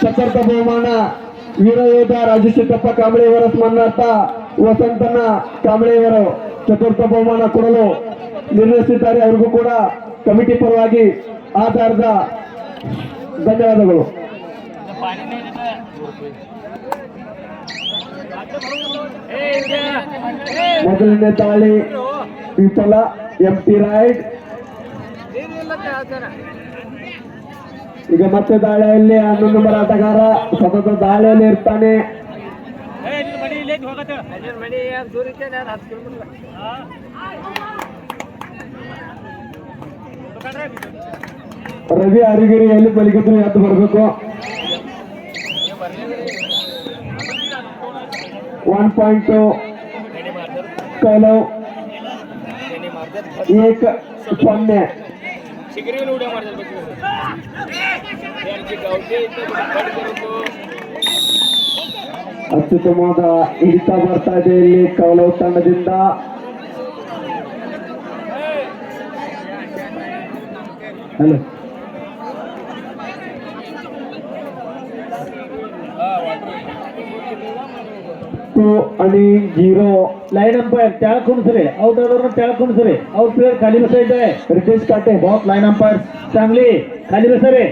चतुर्थ बहुमान वीरयोಧ ರಾಜಶೇಖರಪ್ಪ ಕಾಂಬಳೆಯವರ ಸ್ಮರಣಾರ್ಥ ವಸಂತನ ಕಾಂಬಳೆಯವರು ಚತುರ್ಥ ಬಹುಮಾನ ಕೊಡಲು ನಿರ್ಣಯಿಸಿದ್ದಾರೆ. ಅವರಿಗೂ ಕೂಡ ಕಮಿಟಿ ಪರವಾಗಿ ಆಧಾರದ ಧನ್ಯವಾದಗಳು. ಮೊದಲನೇ ದಾಳಿ ವಿಫಲ. ಎಂಟಿ ರೈಡ್. ಈಗ ಮತ್ತೆ ದಾಳಿಯಲ್ಲಿ 11 ನಂಬರ್ ಆಟಗಾರ ಸತತ ದಾಳಿಯಲ್ಲಿ ಇರ್ತಾನೆ. ರವಿ ಅರಿಗಿರಿ ಎಲ್ಲಿ ಬಲಿಗಿದ್ರು ಎದ್ದು ಬರಬೇಕು. 1.2 ಕಲೋ 1-0. ಅತ್ಯುತ್ತಮವಾದ ಹಿಡಿತ ಬರ್ತಾ ಇದೆ ಇಲ್ಲಿ ಕೌಲವ್ ತಂಡದಿಂದ. ಹಲೋ 2-0. लाइन अंपायर त्याग कुणसरे आउट आर्डर त्याग कुणसरे आउट प्लेयर खाली बसायचं आहे. रितेश काटे बहुत लाइन अंपायर चांगली खाली बसा रे.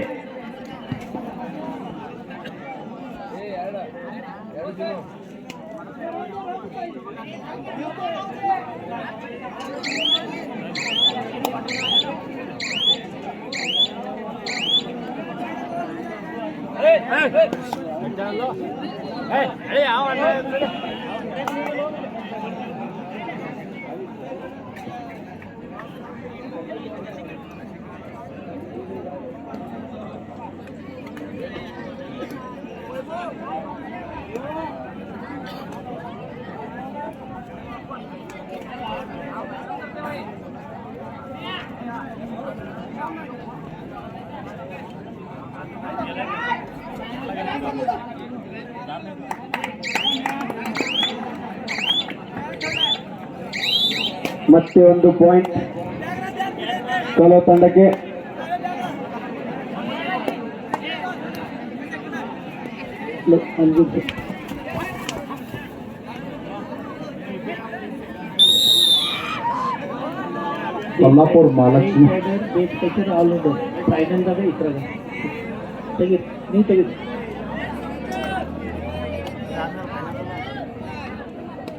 ಮತ್ತೆ ಒಂದು ಪಾಯಿಂಟ್ ಕೌಲವ್ ತಂಡಕ್ಕೆ. कोल्हापूर महालक्ष्मी ಆಲ್ರೌಂಡರ್ ಫೈನಲ್ ದಾಗ ಇದ್ರಾಗ ತೆಗಿ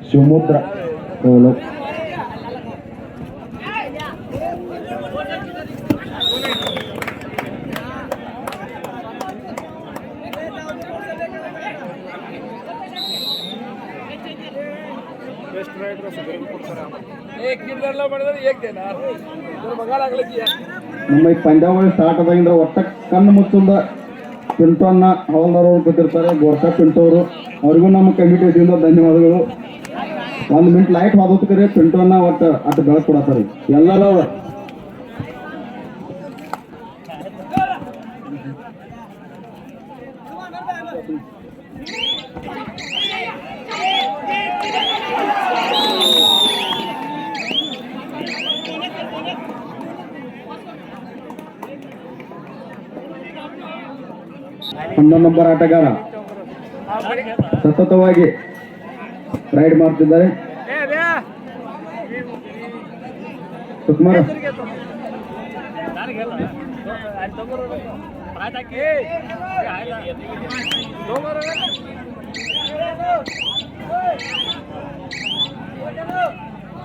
ಶಿವಮುದ್ರ ಕೌಲವ್ ನಮ್ಮ ಈ ಪಂದ್ಯಾವಳಿ ಸ್ಟಾರ್ಟ್ ಆದಾಗಿಂದ್ರೆ ಒಟ್ಟ ಕಣ್ಣು ಮುಚ್ಚಿಂದ ಪಿಂಟು ಅನ್ನ ಹವಾಲ್ದಾರ್ ಅವರು ಗೊತ್ತಿರ್ತಾರೆ. ಗೋರ್ಖಾ ಪಿಂಟು ಅವರು, ಅವ್ರಿಗೂ ನಮ್ಮ ಕಮಿಟಿ ವತಿಯಿಂದ ಧನ್ಯವಾದಗಳು. 1 ಮಿನಿಟ್ ಲೈಟ್ ಹೋದಕ್ಕೆ ಪಿಂಟು ಅನ್ನ ಒಟ್ಟು ಅಟ್ಟು ಬೆಳಕು ಕೊಡತ್ತಾರೆ ಎಲ್ಲರೂ. ಹನ್ನೊಂದು ನಂಬರ್ ಆಟಗಾರ ಸತತವಾಗಿ ರೈಡ್ ಮಾಡ್ತಿದ್ದಾರೆ. ಸುಕುಮಾರ್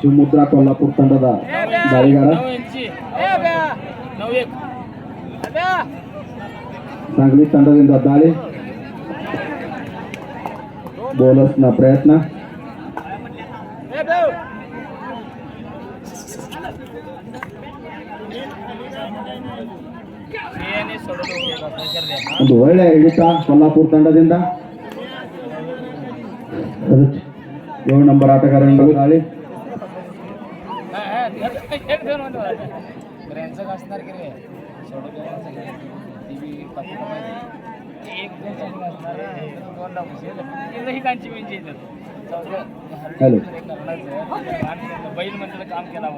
ಶಿವಮುದ್ರ ಕೊಲ್ಲಾಪುರ ತಂಡದ ದಾಳಿಗಾರ. सांगली ತಂಡದಿಂದ ದಾಳಿ. ಬೌಲರ್ಸ್ನ ಪ್ರಯತ್ನ. ಒಂದು ಒಳ್ಳೆ ಹಿಡಿತ ಕೊಲ್ಲಾಪುರ ತಂಡದಿಂದ. 7 ನಂಬರ್ ಆಟಗಾರನಿಂದ ದಾಳಿ. हॅलो बैल मंदिर काम केला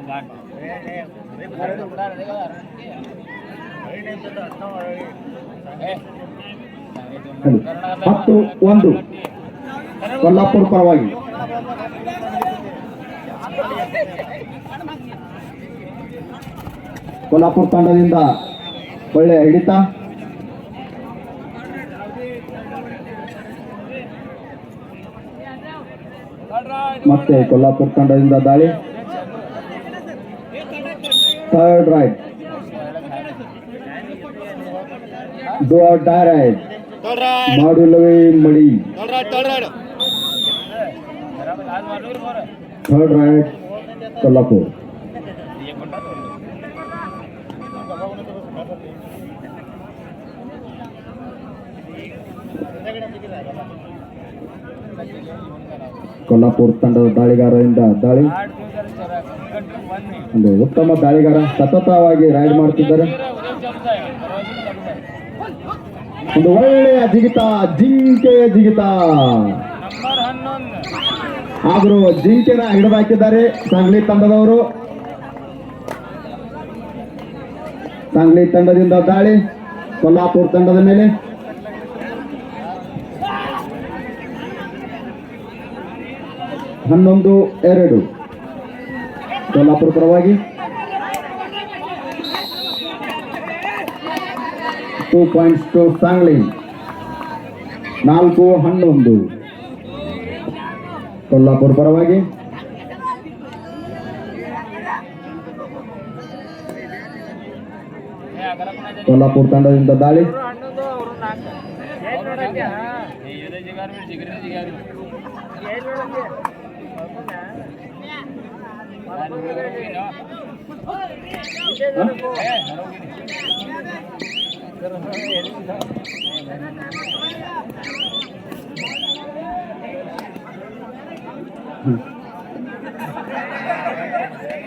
10-1 ಕೊಲ್ಲಾಪುರ ಪರವಾಗಿ. ಕೊಲ್ಲಾಪುರ ತಂಡದಿಂದ ಒಳ್ಳೆಯ ಹಿಡಿತ. ಮತ್ತೆ ಕೊಲ್ಲಾಪುರ ತಂಡದಿಂದ ದಾಳಿ. Third raid, do or die raid, ಮಾಡಿಲ್ಲವೇ ಮಡಿ. Third right Kolhapur. ಕೊಲ್ಲಾಪುರ ತಂಡದ ದಾಳಿಗಾರರಿಂದ ದಾಳಿ. ಒಂದು ಉತ್ತಮ ದಾಳಿಗಾರ, ಸತತವಾಗಿ ರೈಡ್ ಮಾಡ್ತಿದ್ದಾರೆ. ಒಂದು ಒಳ್ಳೆಯ ಜಿಗಿತ, ಜಿಂಕೆಯ ಜಿಗಿತ. ಆದರೂ ಜಿಂಕೆನ ಹಿಡಿದಾಕಿದ್ದಾರೆ ಸಾಂಗ್ಲಿ ತಂಡದವರು. ಸಾಂಗ್ಲಿ ತಂಡದಿಂದ ದಾಳಿ ಕೊಲ್ಲಾಪುರ ತಂಡದ ಮೇಲೆ. ಹನ್ನೊಂದು 2 ಕೊಲ್ಲಾಪುರ ಪರವಾಗಿ. 2 points to ಸಾಂಗ್ಲಿ. 4-11 ಕೊಲ್ಲಾಪುರ ಪರವಾಗಿ. ಕೊಲ್ಲಾಪುರ ತಂಡದಿಂದ ದಾಳಿ.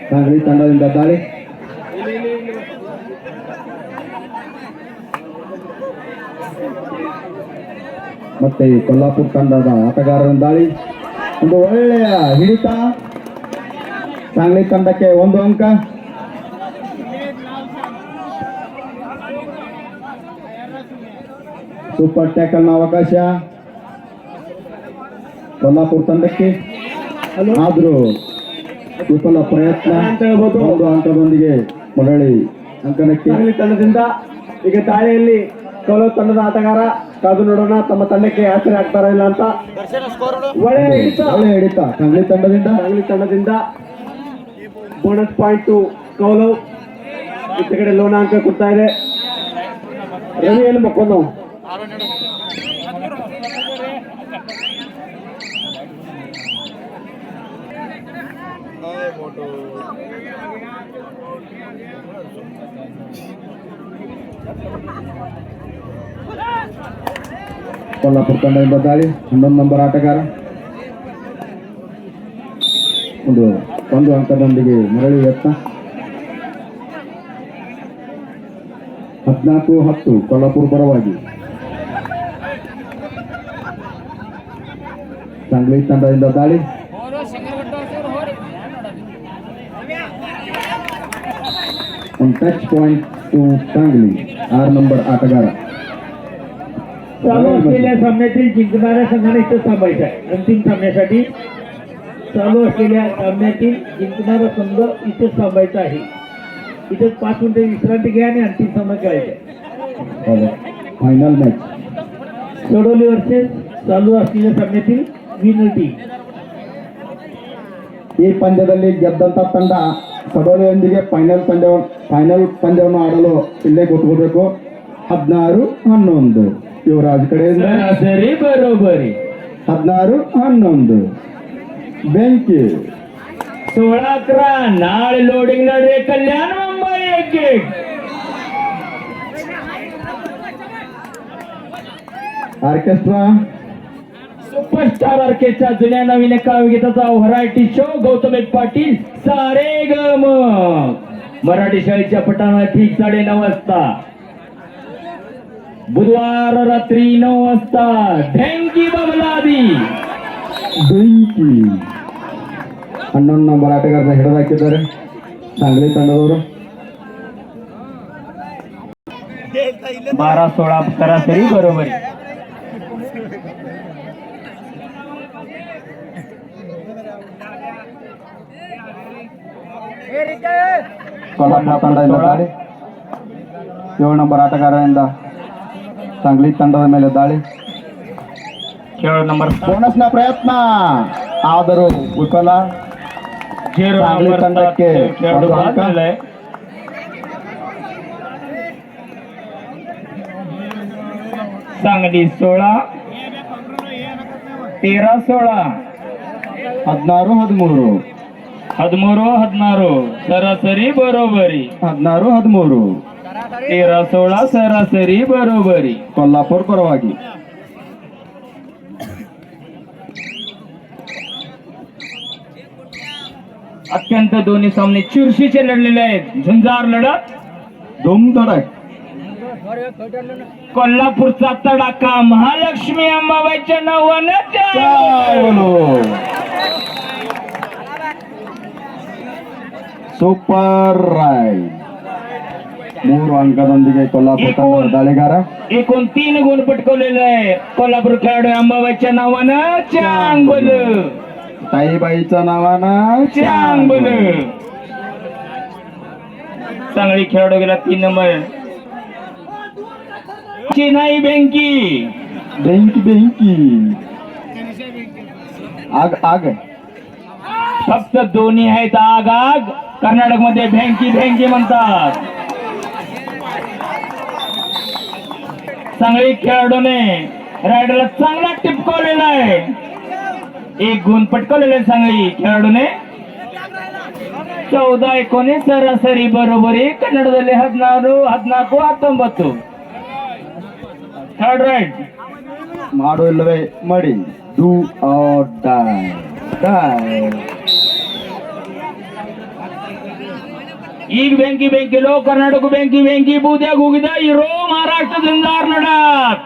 ಸಾಂಗ್ಲಿ ತಂಡದಿಂದ ದಾಳಿ. ಮತ್ತೆ ಈ ಕೊಲ್ಲಾಪುರ ತಂಡದ ಆಟಗಾರರ ದಾಳಿ. ಒಂದು ಒಳ್ಳೆಯ ಹಿಡಿತ. ಸಾಂಗ್ಲಿ ತಂಡಕ್ಕೆ 1 ಅಂಕ. ಸೂಪರ್ ಟ್ಯಾಕಲ್ನ ಅವಕಾಶ ಕೊಲ್ಲಾಪುರ ತಂಡಕ್ಕೆ. ಆದರೂ ವಿಫಲ ಪ್ರಯತ್ನ. 1 ಅಂಕದೊಂದಿಗೆ ಮರಳಿ ಅಂಕಣಕ್ಕೆ. ಸಾಂಗ್ಲಿ ತಂಡದಿಂದ ಈಗ ದಾಳಿಯಲ್ಲಿ ಸೋಲೋ ತಂಡದ ಆಟಗಾರ. ಕಾದು ನೋಡೋಣ ತಮ್ಮ ತಂಡಕ್ಕೆ ಆಶ್ಚರ್ಯ ಆಗ್ತಾರ ಇಲ್ಲ ಅಂತ. ಒಳ್ಳೆಯ ಹಿಡಿತ ಸಾಂಗ್ಲಿ ತಂಡದಿಂದ ಬೋನಸ್ ಪಾಯಿಂಟ್ ಟು ಕೌಲವ್. ಇತ್ತ ಕಡೆ ಲೋನ ಅಂಕ ಕೊಡ್ತಾ ಇದೆ. ರವಿಯಲ್ಲಿ ಮಕ್ಕೊಂಡು ಕೊಲ್ಲಾಪುರ ತಂಡದಿಂದ ದಾಳಿ. 11 ನಂಬರ್ ಆಟಗಾರ. ಒಂದು ಅಂಕದೊಂದಿಗೆ ಮರಳಿ ಯತ್ನ. 14-10 ಕೊಲ್ಲಾಪುರ ಪರವಾಗಿ. ಸಾಂಗ್ಲಿ ತಂಡದಿಂದ ದಾಳಿ. ಒಂದು touch point to Sangli. 6 number आटगार. चालू असलेल्या सामन्यातील जिंकणाऱ्या संघाने इथं थांबायचं आहे. अंतिम सामन्यासाठी चालू असलेल्या सामन्यातील जिंकणारा संघ इथेच थांबायचा आहे. इथेच 5 मिनिटे विश्रांती घ्या आणि अंतिम सामना खेळायचा आहे. फायनल मॅच सोडवली वर्सेस चालू असलेल्या सामन्यातील विनर टीम. ಈ ಪಂದ್ಯದಲ್ಲಿ ಗೆದ್ದಂತ ತಂಡ ಸಡೋಲಿಯೊಂದಿಗೆ ಫೈನಲ್ ಪಂದ್ಯವನ್ನು ಆಡಲು ಇಲ್ಲೇ ಕೂತ್ಕೋಬೇಕು. 16-11 ಯುವರಾಜ್ ಕಡೆಯಿಂದ सरी बरोबरी. 16-11 ಬೆಂಕಿ. 16-11 नाळ लोडिंग रे कल्याण मुंबई 1-1. ऑर्केस्ट्रा सुपरस्टार ऑर्केस्ट्रा जुन्या नवीन काव्यगीताचा व्हरायटी शो. गौतम पाटील सारे गम मराठी शाळेच्या पटावर ठीक 9:30 वाजता. बुधवार रात्री 9 वाजता ढेंकी बबलादी. ಬೆಂಕಿ. 11 ನಂಬರ್ ಆಟಗಾರನ ಹಿಡಿದಾಕಿದ್ದಾರೆ सांगली ತಂಡದವರು. 12-16 सरासरी बरोबरी. कोल्हापूर ತಂಡದಿಂದ ದಾಳಿ 7 ನಂಬರ್ ಆಟಗಾರರಿಂದ सांगली ತಂಡದ ಮೇಲೆ ದಾಳಿ खेळ नंबर ಬೋನಸ್ನ ಪ್ರಯತ್ನ ಆದರೂ ವಿಫಲ 0 सांगली नंबर ತಂಡಕ್ಕೆ खेळाडू ಒಂದು बाद अंक. झालाय. सांगली 16 13-16 16-13 13-16 सरासरी बरोबरी 16-13 13-16 सरासरी बरोबरी कोल्हापूर परवागी अत्यंत दोन्ही सामने चुरशीचे लढलेले आहेत. झुंजार लढत धूमधडक कोल्हापूरचा तडाखा महालक्ष्मी अंबाबाईच्या नावानं चावलो ಸೂಪರ್ ರೈಡ್ 3 ಅಂಕದೊಂದಿಗೆ कोल्हापूर ತಂಡದ ದಾಳಿಗಾರ एकूण 3 गुण पटकवलेले आहे. कोल्हापूर खेळाडू अंबाबाईच्या नावानं चांगल ताईबाईच्या नावानं चांगल चांगली खेळाडू गेला 3 नंबर चिनाई बँकी बेंकी आग आग फक्त दोन्ही आहेत आग आग कर्नाटक मध्ये बँकी म्हणतात. चांगली खेळाडूने रायडरला चांगला टिपकवलेला आहे. 1 गुण पटकवलेला आहे चांगली खेळाडूने 14-19 सरासरी बरोबरी ಕನ್ನಡದಲ್ಲಿ 14-19 ಥರ್ಡ್ ರೈಟ್ ಮಾಡು ಇಲ್ಲವೇ ಮಾಡಿ ಡೂ ಆರ್ ಡೈ ಈಗ ಬೆಂಕಿಲೋ ಕರ್ನಾಟಕ ಬೆಂಕಿ ಬೂದ್ಯಾಗ ಹೋಗಿದ ಇರೋ ಮಹಾರಾಷ್ಟ್ರ झुंजार लढत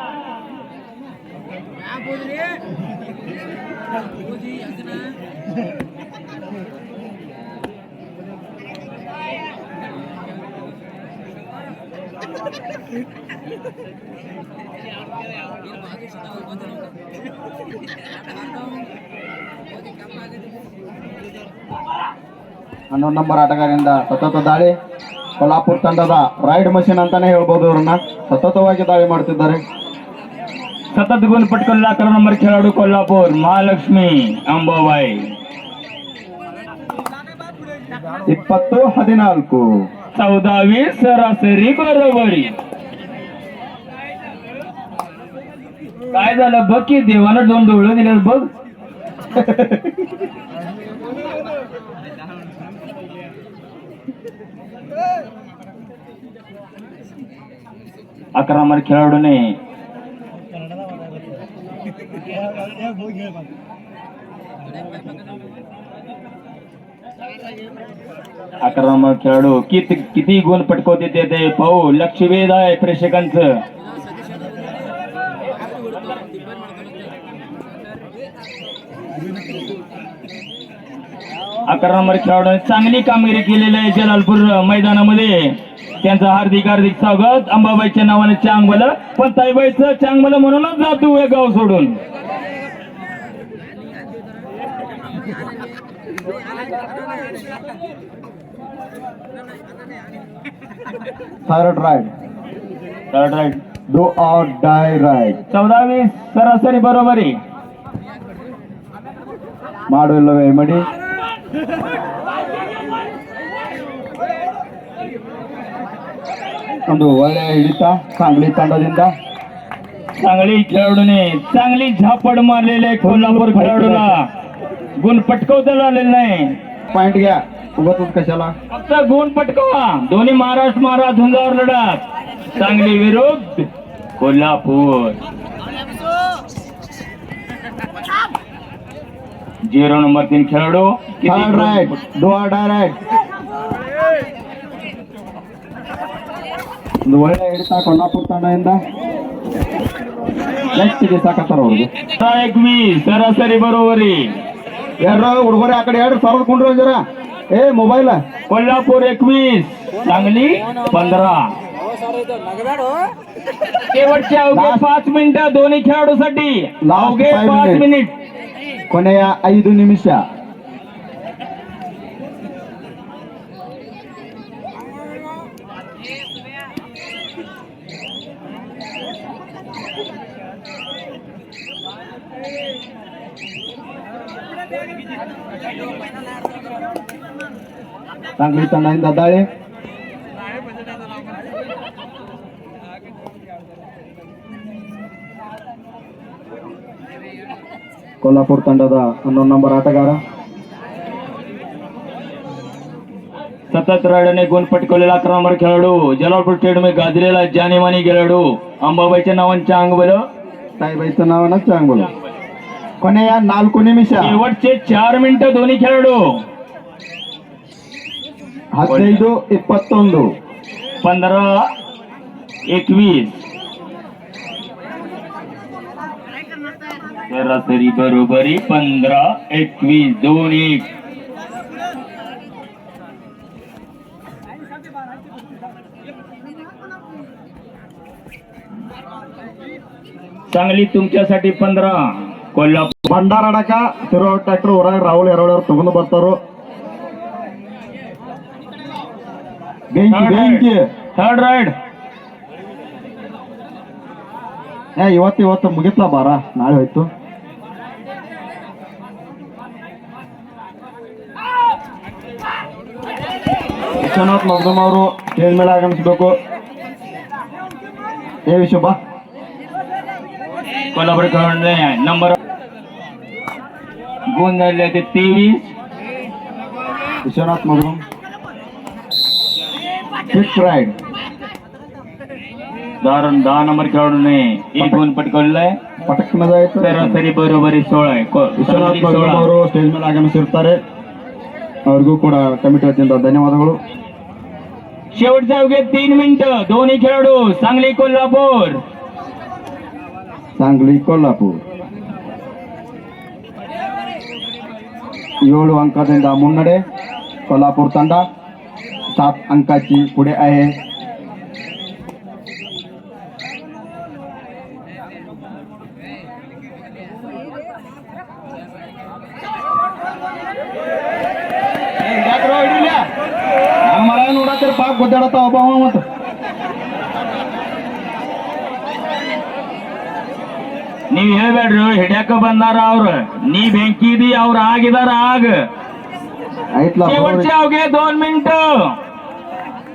ಹನ್ನೊಂದು ನಂಬರ್ ಆಟಗಾರರಿಂದ ಸತತ ದಾಳಿ ಕೊಲ್ಹಾಪುರ ತಂಡದ ರೈಡ್ ಮಷಿನ್ ಅಂತಾನೆ ಹೇಳ್ಬೋದು ಅವ್ರನ್ನ ಸತತವಾಗಿ ದಾಳಿ ಮಾಡ್ತಿದ್ದಾರೆ. सतत गुण पटकवलेला 11 नंबर खेळाडू कोल्हापूर महालक्ष्मी अंबाबाई 20-14 14 सरासरी बरोबरी. काय झालं बघ की देवानं 2 डोळं दिले बघ. अकरा नंबर खेळाडूने 11 नंबर खेळाडू किती गुण पटकवते ते पाहू. लक्षवेध आहे प्रेक्षकांचं. 11 नंबर खेळाडूने चांगली कामगिरी केलेली आहे जलालपूर मैदानामध्ये. त्यांचं हार्दिक स्वागत. अंबाबाईच्या नावाने चांगल पण ताईबाईचं चांगल म्हणूनच जातो हे गाव सोडून. थर्ड राइड डू और डाई राइड 14-20 सरासरी बरोबरी. ಮಾಡು ಇಲ್ಲವೇ ಮಡಿ ಒಂದು ಒಳ್ಳೆಯ ಹಿಡಿತ सांगली ತಂಡದಿಂದ. चांगली खेळाडूने चांगली झापड मारलेले कोल्हापूर खेळाडूला गुण पटकवता आलेला नाही. पॉइंट घ्या उगाच कशाला. फक्त गुण पटकवा. दोन्ही महाराष्ट्र झुंजार लढत. सांगली विरुद्ध कोल्हापूर. 0 नंबर 3 खेळाडू थर्ड राइड डू और डाई राइड ಒಂದು ಒಳ್ಳೆಯ ಹಿಡಿತ ಕೊಲ್ಹಾಪುರ ತಂಡದಿಂದ. ನೆಕ್ಸ್ಟ್ ಸಾಕತ್ತಾರ ಅವ್ರಿಗೆ 21 सरासरी बरोबरी. ಯಾರು ಹುಡುಗರು ಆ ಕಡೆ ಎರಡು ಸಾವಿರದ ಕೊಂಡ್ರು ಜರ ಏ ಮೊಬೈಲ್. कोल्हापूर 21 सांगली 15. शेवटचे अवघे 5 मिनिटं दोन्ही खेळाडूसाठी. अवघे 5 मिनिट. ಕೊನೆಯ 5 ನಿಮಿಷ. सांगली ತಂಡದಿಂದ ದಾಳಿ कोल्हापूर ತಂಡದ 11 ನಂಬರ್ आटगार सतत रायडने गुण पटकवलेला 11 नंबर खेळाडू जलालपूर स्टेडियम गाजलेला जानेमानी खेळाडू अंबाबाईच्या नावांच्या अंगबल ताईबाईचं नाव चांग बोला ಕೊನೆಯ 4 ನಿಮಿಷ शेवटचे 4 मिनिटं दोन्ही खेळाडू 15-21 15-21 सरासरी बरोबरी 15-21 2-1 सांगली तुमच्यासाठी 15 कोल्हापूर ಬಂಡಾರಡಕ ತಿರೋ ಟ್ರ್ಯಾಕ್ಟರ್ ಹೊರಗೆ ರಾಹುಲ್ ಎರಡವ್ರು ತಗೊಂಡು ಬರ್ತಾರೋ ಬೆಂಕಿ थर्ड राइड ಇವತ್ತು ಮುಗಿತ್ಲಾ ಬಾರ ನಾಳೆ ಹೋಯ್ತು ವಿಶ್ವನಾಥ್ ಮಗ್ದಮ್ ಅವರು ಸ್ಟೇಜ್ ಮೇಲೆ ಆಗಮಿಸಬೇಕು ವಿಶ್ವ ಬಾ कोल्हापूर खेळाडूने नंबर गुण झाले ते 23 Vishwanath Magdum fix ride 10 number खेळाडूने 1 गुण पटकावलेला आहे ಪಟಕ್ನ जायचं सरासरी बरोबरी 16 आहे ವಿಶ್ವನಾಥ್ ಮಗದೂಮ್ ಅವರು ಸ್ಟೇಜ್ ಮೇಲೆ ಆಗಮಿಸಿರ್ತಾರೆ ಅವ್ರಿಗೂ ಕೂಡ ಕಮಿಟಿ ವತಿಯಿಂದ ಧನ್ಯವಾದಗಳು शेवटच्या अवघ्या 3 मिनिटं दोन्ही खेळाडू सांगली कोल्हापूर सांगली कोल्हापूर 7 अंकाದಿಂದ ಮುನ್ನಡೆ कोल्हापूर ತಂಡ 7 अंकाची पुढे आहे मला ನೋಡ तर पाक गोदाडता ಒಬ್ಬವ ಮತ ನೀವು ಹೇಳ್ಬೇಡ್ರಿ ಹಿಡ್ಯಾಕ ಬಂದಾರ ಅವ್ರ ನೀ ಬೆಂಕಿದಿ ಅವ್ರ ಆಗಿದಾರ ಆಗ ऐकला शेवटचे अवघे 2 मिनिटं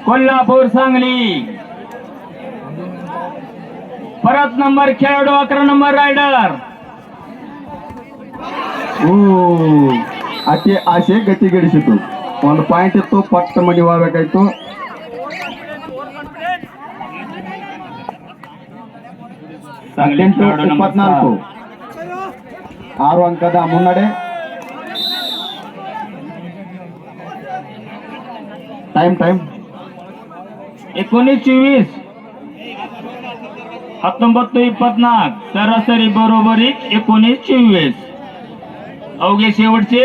कोल्हापूर सांगली परत नंबर खेळाडू 11 नंबर रायडर ಆಕೆ ಆಸೆ ಗತಿಗಡಿಸಿತು ಒಂದು ಪಾಯಿಂಟ್ ಇತ್ತು ಪಟ್ಟ ಮಡಿವಾಗಬೇಕಾಯ್ತು सांगली खेळाडू नंबर 24 6 अंकದ ಮುನ್ನಡೆ टाइम 19-24 19-24 सरासरी बरोबरी 19-24 अवघे शेवटचे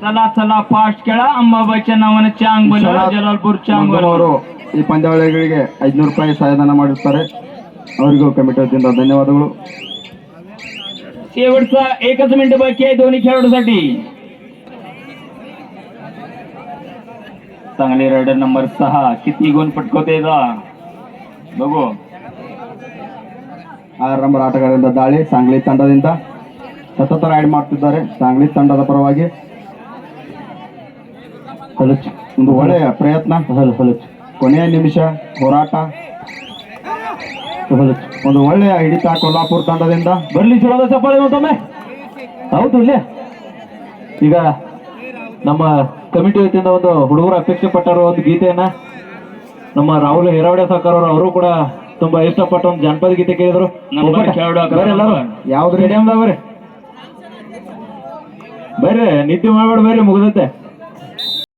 चला फास्ट खेळा अंबाबाईच्या नावाने चांग बल जलालपूर चांग ಅವರು ಈ ಪಂದ್ಯಾವಳಿಗಳಿಗೆ 500 ರೂಪಾಯಿ ಸಹಾಯಧನ ಮಾಡಿರ್ತಾರೆ ಅವರಿಗೂ ಕಮಿಟಿ ವತಿಯಿಂದ ಧನ್ಯವಾದಗಳು शेवटचा 1 मिनिट बाकी आहे दोन्ही खेळाडूसाठी चांगले रायडर नंबर 6 किती गुण पटकवते बघू 6 ನಂಬರ್ ಆಟಗಾರರಿಂದ ದಾಳಿ सांगली ತಂಡದಿಂದ ಸತತ ರೈಡ್ ಮಾಡ್ತಿದ್ದಾರೆ सांगली ತಂಡದ ಪರವಾಗಿ ಒಂದು ಒಳ್ಳೆಯ ಪ್ರಯತ್ನ ಕೊನೆಯ ನಿಮಿಷ ಹೋರಾಟ ಒಂದು ಒಳ್ಳೆಯ ಹಿಡಿತ ಕೊಲ್ಲಾಪುರ ತಂಡದಿಂದ ಬರ್ಲಿ ಚಲೋದ ಚಪ್ಪಾಳೆ ಮತ್ತೊಮ್ಮೆ ಹೌದು ಇಲ್ಲೇ ಈಗ ನಮ್ಮ ಕಮಿಟಿ ವತಿಯಿಂದ ಒಂದು ಹುಡುಗರು ಅಪೇಕ್ಷೆ ಪಟ್ಟರು ಒಂದು ಗೀತೆಯನ್ನ ನಮ್ಮ ರಾಹುಲ್ ಹಿರಾವಡೆ ಸಾಕರ್ ಅವರು ಕೂಡ ತುಂಬಾ ಇಷ್ಟಪಟ್ಟ ಒಂದು ಜಾನಪದ ಗೀತೆ ಕೇಳಿದ್ರು ಯಾವ್ದು ರೇಡಿಯಂದಾಗ ಬರ್ರಿ ನಿದ್ದೆ ಮಾಡ್ಬೇಡ ಬರ್ರಿ ಮುಗಿದತ್ತೆ